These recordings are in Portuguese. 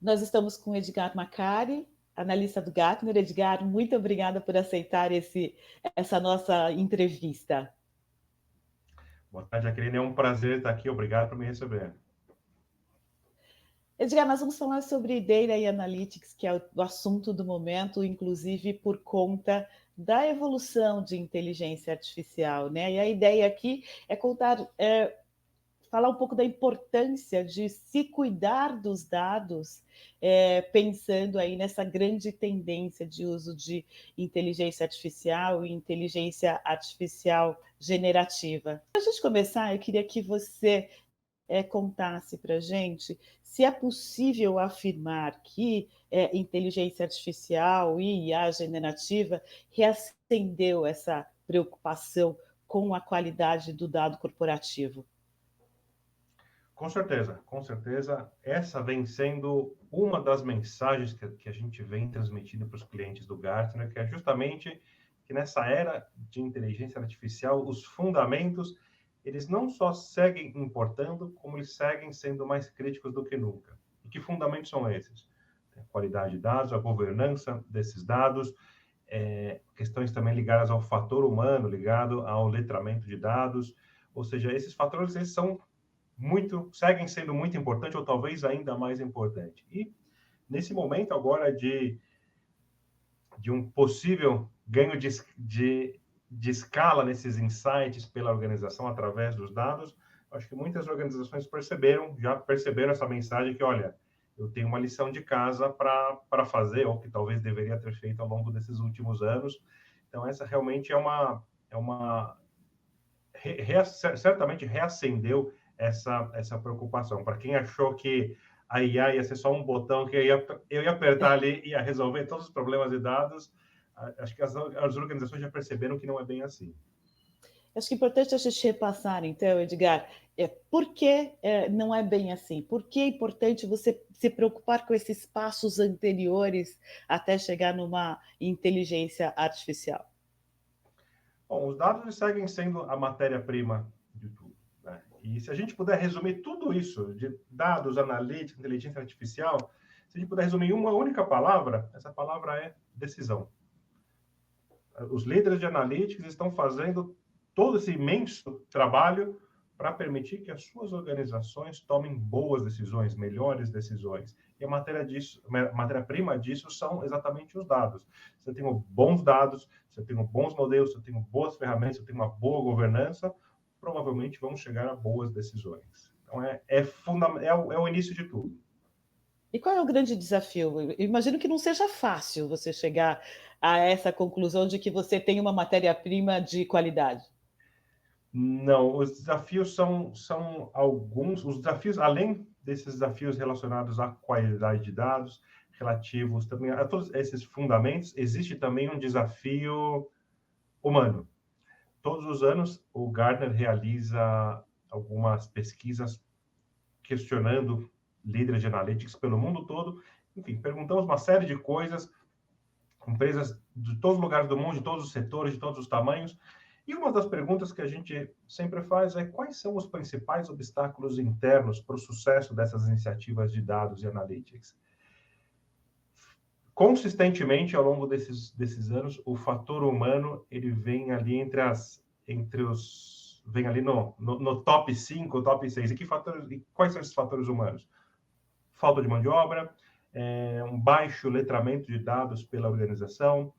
Nós estamos com Edgar Macari, analista do Gartner. Edgar, muito obrigada por aceitar essa nossa entrevista. Boa tarde, Jaqueline. É um prazer estar aqui. Obrigado por me receber. Edgar, nós vamos falar sobre Data e Analytics, que é o assunto do momento, inclusive por conta da evolução de inteligência artificial, né? E a ideia aqui é falar um pouco da importância de se cuidar dos dados, pensando aí nessa grande tendência de uso de inteligência artificial e inteligência artificial generativa. Para a gente começar, eu queria que você contasse para a gente se é possível afirmar que inteligência artificial e IA generativa reacendeu essa preocupação com a qualidade do dado corporativo. Com certeza, com certeza. Essa vem sendo uma das mensagens que a gente vem transmitindo para os clientes do Gartner, que é justamente que nessa era de inteligência artificial, os fundamentos, eles não só seguem importando, como eles seguem sendo mais críticos do que nunca. E que fundamentos são esses? A qualidade de dados, a governança desses dados, questões também ligadas ao fator humano, ligado ao letramento de dados, ou seja, esses fatores eles seguem sendo muito importantes, ou talvez ainda mais importante. E nesse momento agora de um possível ganho de escala nesses insights pela organização através dos dados, acho que muitas organizações já perceberam essa mensagem que, olha, eu tenho uma lição de casa para fazer, ou que talvez deveria ter feito ao longo desses últimos anos. Então, essa realmente certamente reacendeu essa preocupação. Para quem achou que a IA ia ser só um botão que eu ia apertar ali e ia resolver todos os problemas de dados, acho que as organizações já perceberam que não é bem assim. Acho que é importante a gente repassar, então, Edgar, por que não é bem assim? Por que é importante você se preocupar com esses passos anteriores até chegar numa inteligência artificial? Bom, os dados seguem sendo a matéria-prima de tudo, né? E se a gente puder resumir tudo isso, de dados, analítica, inteligência artificial, se a gente puder resumir em uma única palavra, essa palavra é decisão. Os líderes de analytics estão fazendo todo esse imenso trabalho para permitir que as suas organizações tomem boas decisões, melhores decisões. E a matéria-prima disso são exatamente os dados. Se eu tenho bons dados, se eu tenho bons modelos, se eu tenho boas ferramentas, se eu tenho uma boa governança, provavelmente vamos chegar a boas decisões. Então, é o início de tudo. E qual é o grande desafio? Eu imagino que não seja fácil você chegar a essa conclusão de que você tem uma matéria-prima de qualidade. Não, os desafios são alguns. Os desafios, além desses desafios relacionados à qualidade de dados, relativos também a todos esses fundamentos, existe também um desafio humano. Todos os anos, o Gartner realiza algumas pesquisas questionando líderes de analytics pelo mundo todo. Enfim, perguntamos uma série de coisas, empresas de todos os lugares do mundo, de todos os setores, de todos os tamanhos. E uma das perguntas que a gente sempre faz é quais são os principais obstáculos internos para o sucesso dessas iniciativas de dados e analytics? Consistentemente, ao longo desses anos, o fator humano ele vem ali vem ali no top 5, top 6. E quais são esses fatores humanos? Falta de mão de obra, um baixo letramento de dados pela organização,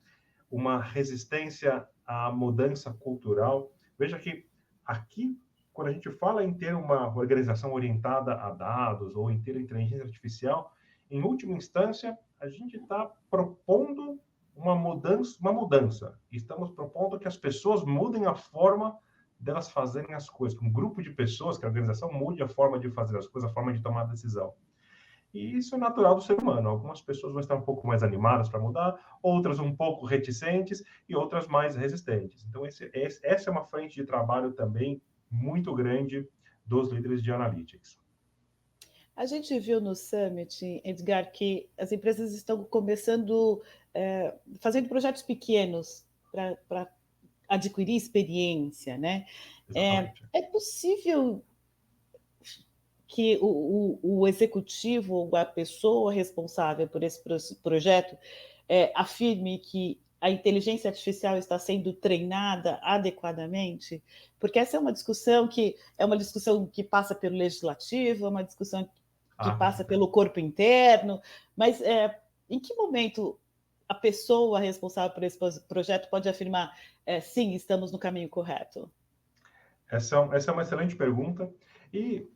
uma resistência à mudança cultural. Veja que aqui, quando a gente fala em ter uma organização orientada a dados ou em ter inteligência artificial, em última instância, a gente está propondo uma mudança. Estamos propondo que as pessoas mudem a forma delas fazerem as coisas. Um grupo de pessoas, que a organização mude a forma de fazer as coisas, a forma de tomar a decisão. E isso é natural do ser humano. Algumas pessoas vão estar um pouco mais animadas para mudar, outras um pouco reticentes e outras mais resistentes. Então, essa é uma frente de trabalho também muito grande dos líderes de analytics. A gente viu no Summit, Edgar, que as empresas estão começando, fazendo projetos pequenos para adquirir experiência, né? Exatamente. É possível que o executivo ou a pessoa responsável por esse projeto afirme que a inteligência artificial está sendo treinada adequadamente? Porque essa é uma discussão que passa pelo legislativo, é uma discussão que passa pelo corpo interno, mas em que momento a pessoa responsável por esse projeto pode afirmar sim, estamos no caminho correto? Essa é uma excelente pergunta. E,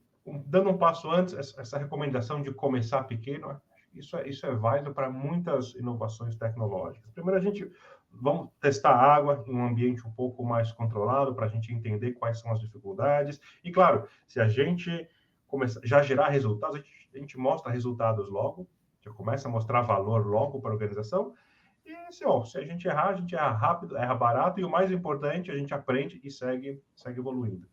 dando um passo antes, essa recomendação de começar pequeno, isso é válido para muitas inovações tecnológicas. Primeiro, vamos testar a água em um ambiente um pouco mais controlado, para a gente entender quais são as dificuldades. E, claro, se a gente começar já gerar resultados, a gente mostra resultados logo, já começa a mostrar valor logo para a organização. E se a gente erra rápido, erra barato, e o mais importante, a gente aprende e segue evoluindo.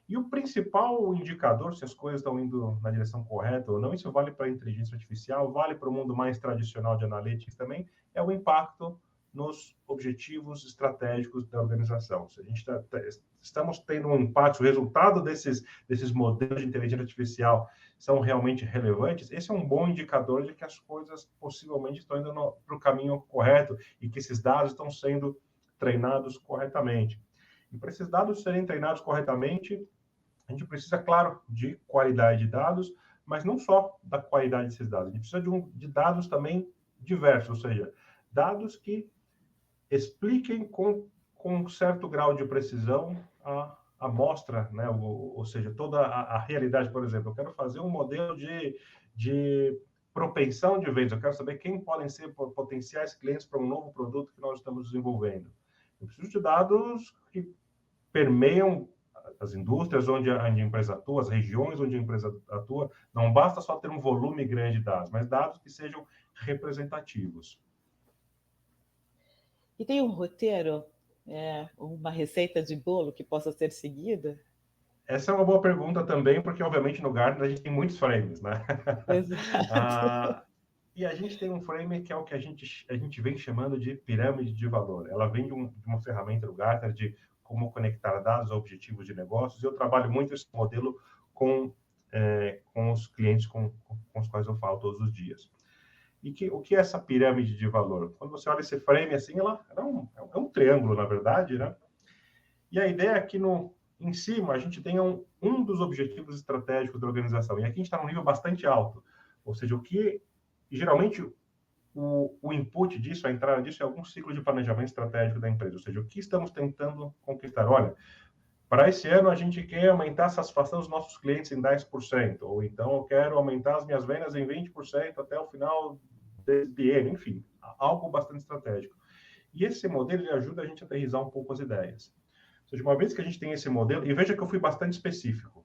E o principal indicador, se as coisas estão indo na direção correta ou não, isso vale para a inteligência artificial, vale para o mundo mais tradicional de analytics também, é o impacto nos objetivos estratégicos da organização. Se a gente estamos tendo um impacto, o resultado desses modelos de inteligência artificial são realmente relevantes, esse é um bom indicador de que as coisas possivelmente estão indo para o caminho correto e que esses dados estão sendo treinados corretamente. E para esses dados serem treinados corretamente, a gente precisa, claro, de qualidade de dados, mas não só da qualidade desses dados. A gente precisa de dados também diversos, ou seja, dados que expliquem com um certo grau de precisão a amostra, né? Ou seja, toda a realidade. Por exemplo, eu quero fazer um modelo de propensão de vendas, eu quero saber quem podem ser potenciais clientes para um novo produto que nós estamos desenvolvendo. Eu preciso de dados que permeiam as indústrias onde a empresa atua, as regiões onde a empresa atua. Não basta só ter um volume grande de dados, mas dados que sejam representativos. E tem um roteiro, uma receita de bolo que possa ser seguida? Essa é uma boa pergunta também, porque, obviamente, no Gartner a gente tem muitos frames, né? Exato. E a gente tem um frame que é o que a gente vem chamando de pirâmide de valor. Ela vem de uma ferramenta do Gartner de como conectar dados a objetivos de negócios. E eu trabalho muito esse modelo com os clientes com os quais eu falo todos os dias. E o que é essa pirâmide de valor? Quando você olha esse frame assim, ela é um triângulo, na verdade, né? E a ideia é que em cima a gente tenha um dos objetivos estratégicos da organização. E aqui a gente está num nível bastante alto. Ou seja, geralmente o input disso, a entrada disso, é algum ciclo de planejamento estratégico da empresa. Ou seja, o que estamos tentando conquistar? Olha, para esse ano a gente quer aumentar a satisfação dos nossos clientes em 10%, ou então eu quero aumentar as minhas vendas em 20% até o final desse ano, enfim, algo bastante estratégico. E esse modelo ele ajuda a gente a aterrissar um pouco as ideias. Ou seja, uma vez que a gente tem esse modelo, e veja que eu fui bastante específico,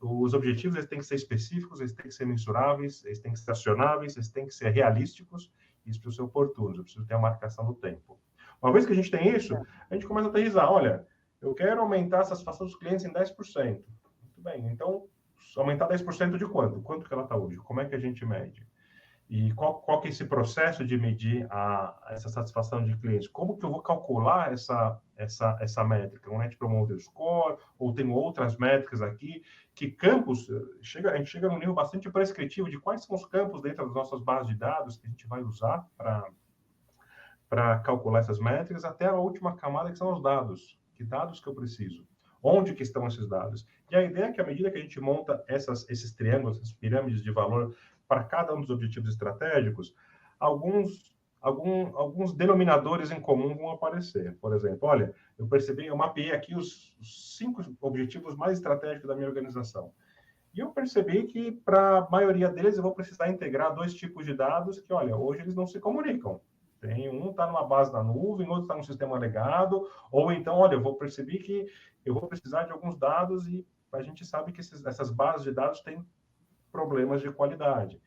os objetivos eles têm que ser específicos, eles têm que ser mensuráveis, eles têm que ser acionáveis, eles têm que ser realísticos, e isso precisa ser oportunos, eu preciso ter a marcação do tempo. Uma vez que a gente tem isso, a gente começa a aterrissar, olha, eu quero aumentar a satisfação dos clientes em 10%. Muito bem, então, aumentar 10% de quanto? Quanto que ela está hoje? Como é que a gente mede? E qual que é esse processo de medir essa satisfação de clientes? Como que eu vou calcular essa métrica? Um Net Promoter Score, ou tem outras métricas aqui? Que campos, a gente chega num nível bastante prescritivo de quais são os campos dentro das nossas bases de dados que a gente vai usar para calcular essas métricas, até a última camada, que são os dados. Que dados que eu preciso? Onde que estão esses dados? E a ideia é que, à medida que a gente monta esses triângulos, essas pirâmides de valor para cada um dos objetivos estratégicos, alguns denominadores em comum vão aparecer. Por exemplo, olha, eu mapeei aqui os 5 objetivos mais estratégicos da minha organização. E eu percebi que, para a maioria deles, eu vou precisar integrar 2 tipos de dados que, olha, hoje eles não se comunicam. Tem um está numa base da nuvem, outro está num sistema legado, ou então, olha, eu vou perceber que eu vou precisar de alguns dados e a gente sabe que essas bases de dados têm problemas de qualidade.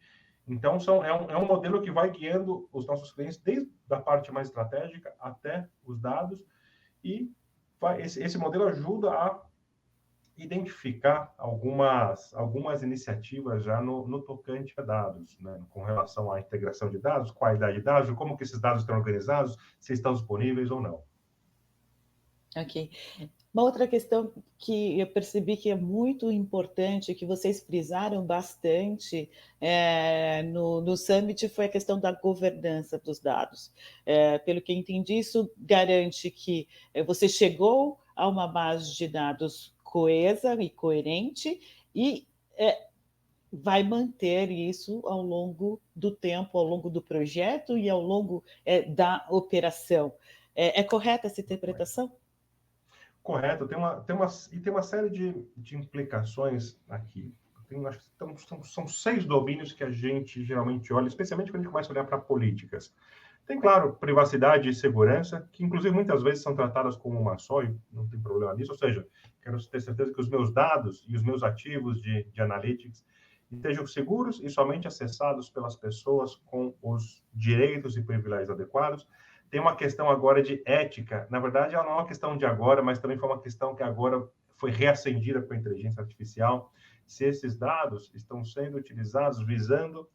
Então, é um modelo que vai guiando os nossos clientes desde a parte mais estratégica até os dados, e esse modelo ajuda a identificar algumas iniciativas já no tocante a dados, né? Com relação à integração de dados, qualidade de dados, como que esses dados estão organizados, se estão disponíveis ou não. Ok. Uma outra questão que eu percebi que é muito importante, que vocês frisaram bastante no Summit, foi a questão da governança dos dados. Pelo que entendi, isso garante que você chegou a uma base de dados coesa e coerente e vai manter isso ao longo do tempo, ao longo do projeto e ao longo da operação. É correta essa interpretação? Correto, tem uma série de implicações aqui. Acho que são 6 domínios que a gente geralmente olha, especialmente quando a gente começa a olhar para políticas. Tem, claro, privacidade e segurança, que inclusive muitas vezes são tratadas como uma só, e não tem problema nisso. Ou seja, quero ter certeza que os meus dados e os meus ativos de analytics estejam seguros e somente acessados pelas pessoas com os direitos e privilégios adequados. Tem uma questão agora de ética. Na verdade, ela não é uma questão de agora, mas também foi uma questão que agora foi reacendida com a inteligência artificial. Se esses dados estão sendo utilizados visando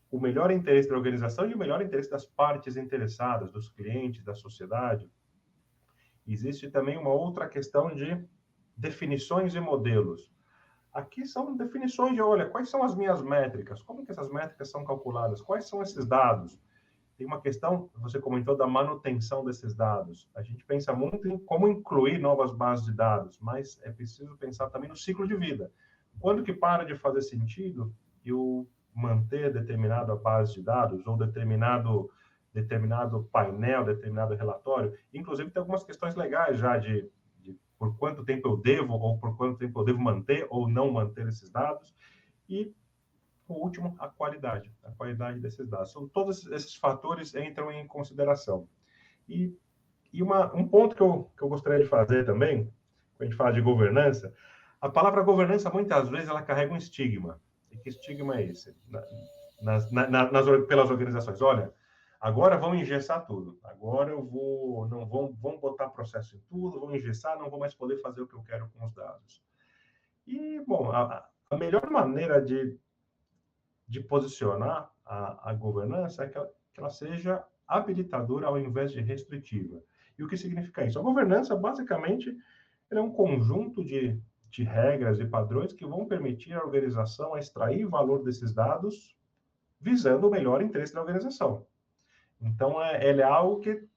o melhor interesse da organização e o melhor interesse das partes interessadas, dos clientes, da sociedade. Existe também uma outra questão de definições e modelos. Aqui são definições de, olha, quais são as minhas métricas? Como que essas métricas são calculadas? Quais são esses dados? Tem uma questão, você comentou, da manutenção desses dados. A gente pensa muito em como incluir novas bases de dados, mas é preciso pensar também no ciclo de vida. Quando que para de fazer sentido eu manter determinada base de dados ou determinado painel, determinado relatório? Inclusive, tem algumas questões legais já de por quanto tempo eu devo ou por quanto tempo eu devo manter ou não manter esses dados. E o último, a qualidade desses dados. Então, todos esses fatores entram em consideração. E um ponto que eu gostaria de fazer também, quando a gente fala de governança, a palavra governança, muitas vezes, ela carrega um estigma. E que estigma é esse? Pelas organizações. Olha, agora vão engessar tudo. Agora vão botar processo em tudo, vão engessar, não vou mais poder fazer o que eu quero com os dados. E, bom, a melhor maneira de posicionar a governança é que ela seja habilitadora ao invés de restritiva. E o que significa isso? A governança, basicamente, é um conjunto de regras e padrões que vão permitir à organização a extrair valor desses dados visando o melhor interesse da organização. Então, ele é algo que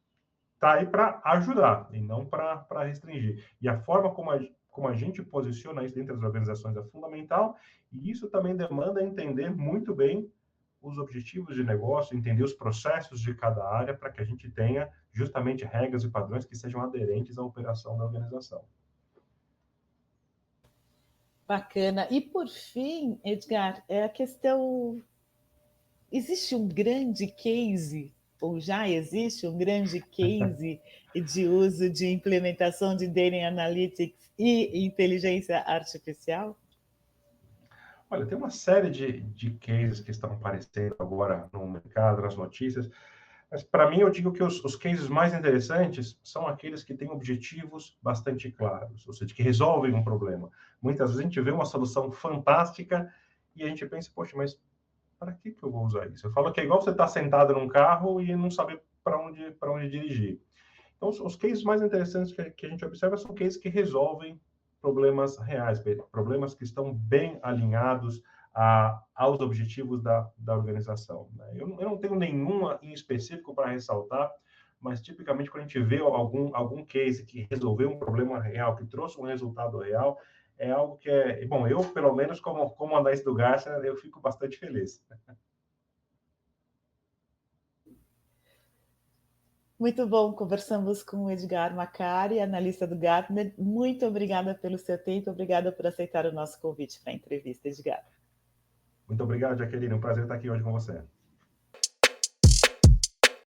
está aí para ajudar e não para restringir. E a forma como a gente posiciona isso dentro das organizações é fundamental, e isso também demanda entender muito bem os objetivos de negócio, entender os processos de cada área, para que a gente tenha justamente regras e padrões que sejam aderentes à operação da organização. Bacana. E, por fim, Edgar, a questão... Existe um grande case, ou já existe um grande case de uso de implementação de Data Analytics e inteligência artificial? Olha, tem uma série de cases que estão aparecendo agora no mercado, nas notícias, mas para mim eu digo que os cases mais interessantes são aqueles que têm objetivos bastante claros, ou seja, que resolvem um problema. Muitas vezes a gente vê uma solução fantástica e a gente pensa, poxa, mas para que eu vou usar isso? Eu falo que é igual você estar sentado num carro e não saber para onde dirigir. Então, os cases mais interessantes que a gente observa são cases que resolvem problemas reais, problemas que estão bem alinhados aos objetivos da organização. Né? Eu não tenho nenhuma em específico para ressaltar, mas tipicamente quando a gente vê algum case que resolveu um problema real, que trouxe um resultado real, é algo que bom, eu, pelo menos, como analista do Gartner, eu fico bastante feliz. Muito bom, conversamos com o Edgar Macari, analista do Gartner. Muito obrigada pelo seu tempo, obrigada por aceitar o nosso convite para a entrevista, Edgar. Muito obrigado, Jaqueline, um prazer estar aqui hoje com você.